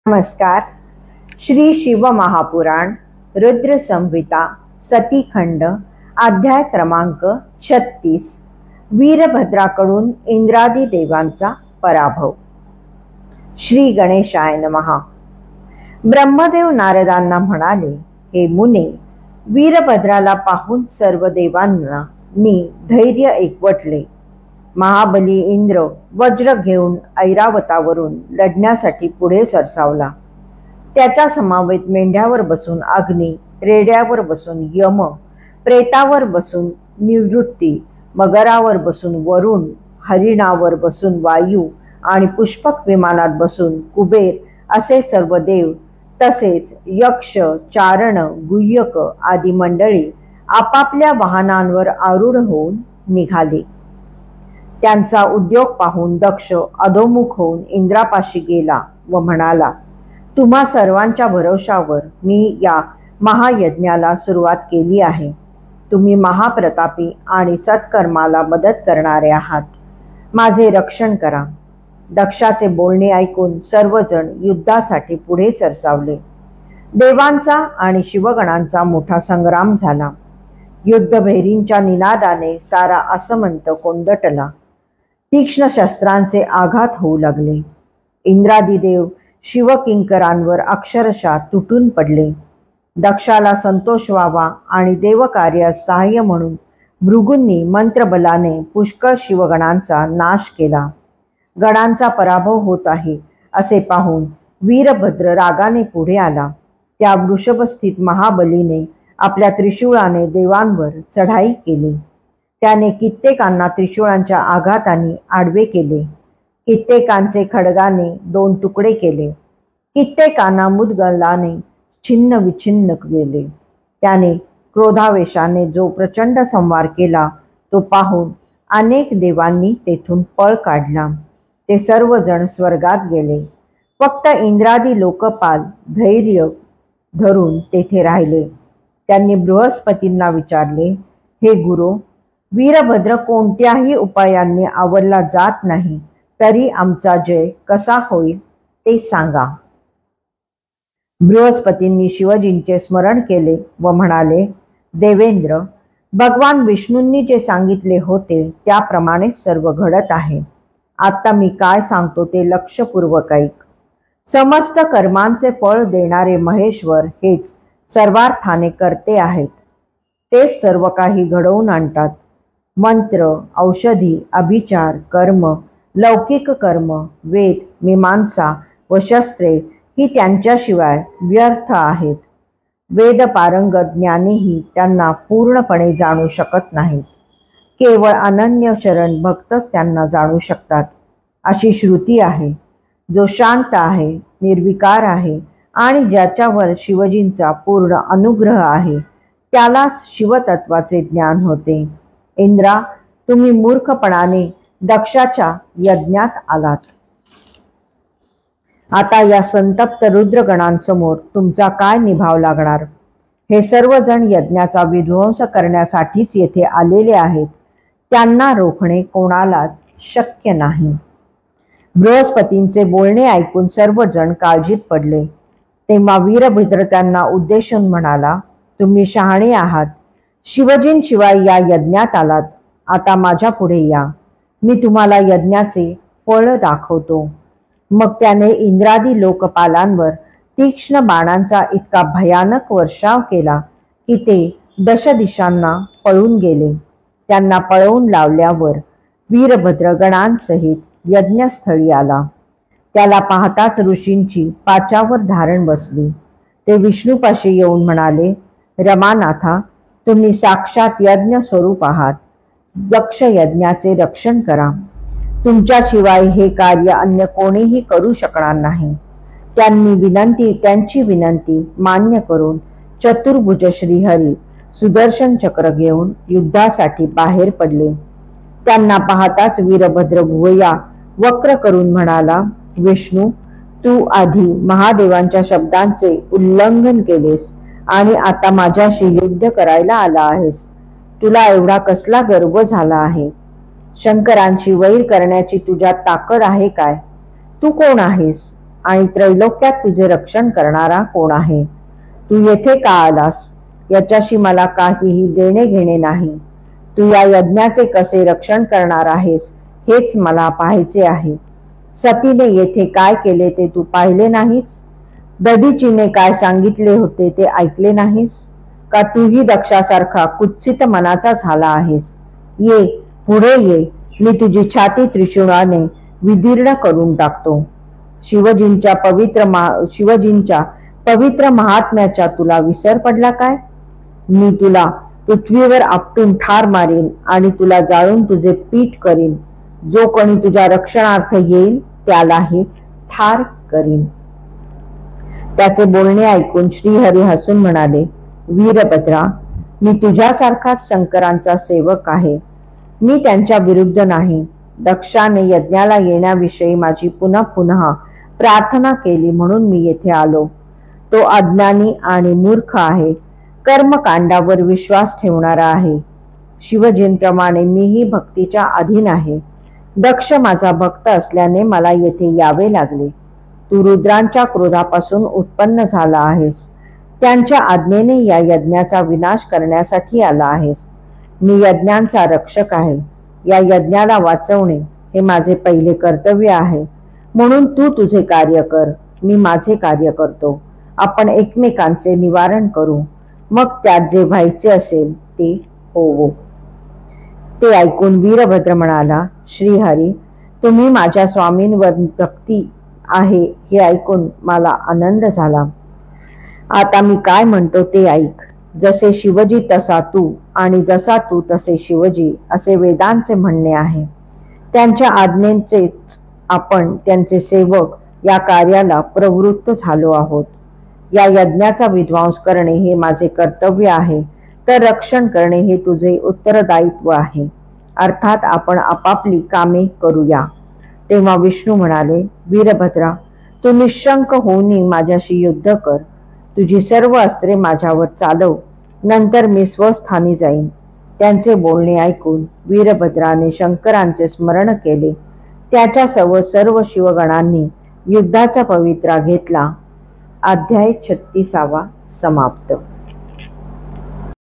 नमस्कार. श्री शिव महापुराण रुद्र संहिता सतीखंड अध्याय क्रमांक 36. वीरभद्राकडून इंद्रादी देवांचा पराभव. श्री गणेशाय नमः. ब्रह्मदेव नारदांना म्हणाले, हे मुने, वीरभद्राला पाहून सर्व देवांनी धैर्य एकवटले. महाबली इंद्र वज्र घेऊन ऐरावतावरून लढण्यासाठी पुढे सरसावला. त्याच्या समवेत मेंढ्यावर बसून अग्नी, रेड्यावर बसून यम, प्रेतावर बसून निवृत्ती, मगरावर बसून वरुण, हरिणावर बसून वायू आणि पुष्पक विमानात बसून कुबेर असे सर्व देव, तसेच यक्ष, चारण, गुह्यक आदी मंडळी आपापल्या वाहनांवर आरूढ होऊन निघाले. त्यांचा उद्योग पाहून दक्ष अधोमुख होऊन इंद्रापाशी गेला व म्हणाला, तुम्हा सर्वांच्या भरोशावर मी या महायज्ञाला सुरुवात केली आहे. तुम्ही महाप्रतापी आणि सत्कर्माला मदत करणारे आहात. माझे रक्षण करा. दक्षाचे बोलणे ऐकून सर्वजण युद्धासाठी पुढे सरसावले. देवांचा आणि शिवगणांचा मोठा संग्राम झाला. युद्धभैरींच्या निनादाने सारा आसमंत कोंदटला. तीक्ष्ण शस्त्रांचे आघात होऊ लागले. इंद्रादी देव शिवकिंकरांवर अक्षरशः तुटून पडले. दक्षाला संतोष व्हावा आणि देवकार्यात सहाय्य म्हणून भृगूंनी मंत्रबलाने पुष्कळ शिवगणांचा नाश केला. गणांचा पराभव होत आहे असे पाहून वीरभद्र रागाने पुढे आला. त्या वृषभस्थित महाबलीने आपल्या त्रिशूळाने देवांवर चढाई केली. त्याने कित्येकांना त्रिशूळांच्या आघाताने आडवे केले. कित्येकांचे खड्गाने 2 तुकडे केले. कित्येकांना मुदगलाने छिन्न विछिन्न केले. त्याने क्रोधावेशाने जो प्रचंड संहार केला तो पाहून अनेक देवांनी तेथून पळ काढला. ते सर्वजण स्वर्गात गेले. फक्त इंद्रादी लोकपाल धैर्य धरून तेथे राहिले. त्यांनी बृहस्पतींना विचारले, हे गुरु, वीरभद्र कोणत्याही उपायांनी आवरला जात नाही, तरी आमचा जय कसा होईल ते सांगा. बृहस्पतींनी शिवजींचे स्मरण केले व म्हणाले, देवेंद्र, भगवान विष्णूंनी जे सांगितले होते त्याप्रमाणे सर्व घडत आहे. आता मी काय सांगतो ते लक्षपूर्वक ऐक. समस्त कर्मांचे फळ देणारे महेश्वर हेच सर्वार्थाने करते आहेत. तेच सर्व काही घडवून आणतात. मंत्र, औषधी, अभिचार, कर्म, लौकिक कर्म, वेद, मीमांसा व शस्त्रे ही त्यांच्याशिवाय व्यर्थ आहेत. वेदपारंगत ज्ञानीही त्यांना पूर्णपणे जाणू शकत नाहीत. केवळ अनन्य शरण भक्तच त्यांना जाणू शकतात. अशी श्रुती आहे. जो शांत आहे, निर्विकार आहे आणि ज्याच्यावर शिवजींचा पूर्ण अनुग्रह आहे त्यालाच शिवतत्वाचे ज्ञान होते. इंद्रा, तुम्ही मूर्खपणाने दक्षाच्या यज्ञात आलात. आता या संतप्त रुद्रगणांसमोर तुमचा काय निभाव लागणार? हे सर्वजण यज्ञाचा विध्वंस करण्यासाठीच येथे आलेले आहेत. त्यांना रोखणे कोणालाच शक्य नाही. बृहस्पतींचे बोलणे ऐकून सर्वजण काळजीत पडले. तेव्हा वीरभद्र त्यांना उद्देशून म्हणाला, तुम्ही शहाणे आहात. शिवजींशिवाय या यज्ञात आलात. आता माझ्या पुढे या. मी तुम्हाला यज्ञाचे फळ दाखवतो. मग त्याने इंद्रादी लोकपालांवर तीक्ष्ण बाणांचा इतका भयानक वर्षाव केला की ते 10 दिशांना पळून गेले. त्यांना पळवून लावल्यावर वीरभद्र गणांसहित यज्ञस्थळी आला. त्याला पाहताच ऋषींची पाचावर धारण बसली. ते विष्णूपाशी येऊन म्हणाले, रमानाथा, तुम्ही साक्षात यज्ञ स्वरूप आहात. दक्ष यज्ञाचे रक्षण करा. तुमच्याशिवाय हे कार्य अन्य कोणीही करू शकणार नाही. त्यांची विनंती मान्य करून चतुर्भुज श्रीहरी सुदर्शन चक्र घेऊन युद्धासाठी बाहेर पडले. त्यांना पाहताच वीरभद्र भुवया वक्र करून म्हणाला, विष्णू, तू आधी महादेवांच्या शब्दांचे उल्लंघन केलेस आणि आता माझ्याशी युद्ध करायला आला आहेस. तुला एवढा कसला गर्व झाला आहे? शंकरांची वैर करण्याची तुझ्यात ताकद आहे काय? तू कोण आहेस आणि त्रैलोक्यात तुझे रक्षण करणारा कोण आहे? तू येथे का आलास याच्याशी मला काहीही देणे घेणे नाही. तू या यज्ञाचे कसे रक्षण करणार आहेस हेच मला पाहायचे आहे. सतीने येथे काय केले ते तू पाहिले नाहीस? दधीचीने काय सांगितले होते ते ऐकले नाहीस का? तूही दक्षासारखा कुत्सित मनाचा झाला आहेस. ये, पुढे ये, मी तुझी छाती त्रिशूळाने विदीर्ण करून टाकतो. शिवजींच्या पवित्र महात्म्याचा तुला विसर पडला काय? मी तुला पृथ्वीवर आपटून ठार मारीन आणि तुला जाळून तुझे पीठ करीन. जो कोणी तुझ्या रक्षणार्थ येईल त्यालाही ठार करीन. त्याचे बोलणे ऐकून श्रीहरी हसून म्हणाले, वीरभद्रा, मी तुझ्यासारखाच शंकरांचा सेवक आहे. मी त्यांच्या विरुद्ध नाही. दक्षाने यज्ञाला येण्याविषयी माझी पुन्हा पुन्हा प्रार्थना केली म्हणून मी येथे आलो. तो अज्ञानी आणि मूर्ख आहे. कर्मकांडावर विश्वास ठेवणारा आहे. शिवजींप्रमाणे मीही भक्तीच्या अधीन आहे. दक्ष माझा भक्त असल्याने मला येथे यावे लागले. तू रुद्रांच्या क्रोधापासून उत्पन्न झाला आहेस. त्यांच्या आज्ञेने या यज्ञाचा विनाश करण्यासाठी आला आहेस. मी यज्ञांचा रक्षक आहे. या यज्ञाला वाचवणे हे माझे पहिले कर्तव्य आहे. म्हणून तू तुझे कार्य कर, मी माझे कार्य करतो. आपण एकमेकांचे निवारण करू. मग त्यात जे व्हायचे असेल ते होवो. ते ऐकून वीरभद्र म्हणाला, श्रीहरी, तुम्ही माझ्या स्वामींवर भक्ती आहे हे ऐकून मला आनंद झाला. आता मी काय म्हणतो ते ऐक. जसे शिवजी तसा तू आणि जसा तू तसे शिवजी असे वेदांचे म्हणणे आहे. त्यांच्या आज्ञेचेच आपण त्यांचे सेवक या कार्याला प्रवृत्त झालो आहोत. या यज्ञाचा विध्वंस करणे हे माझे कर्तव्य आहे, तर रक्षण करणे हे तुझे उत्तरदायित्व आहे. अर्थात आपण आपापली कामे करूया. तेव्हा विष्णू म्हणाले, वीरभद्रा, तू निशंक होऊन माझ्याशी युद्ध कर. तुझी सर्व अस्त्रे माझ्यावर चालव. नंतर मी स्वस्थानी जाईन. त्यांचे बोलणे ऐकून वीरभद्राने शंकरांचे स्मरण केले. त्याच्या सर्व शिवगणांनी युद्धाचा पवित्रा घेतला. अध्याय 36 समाप्त.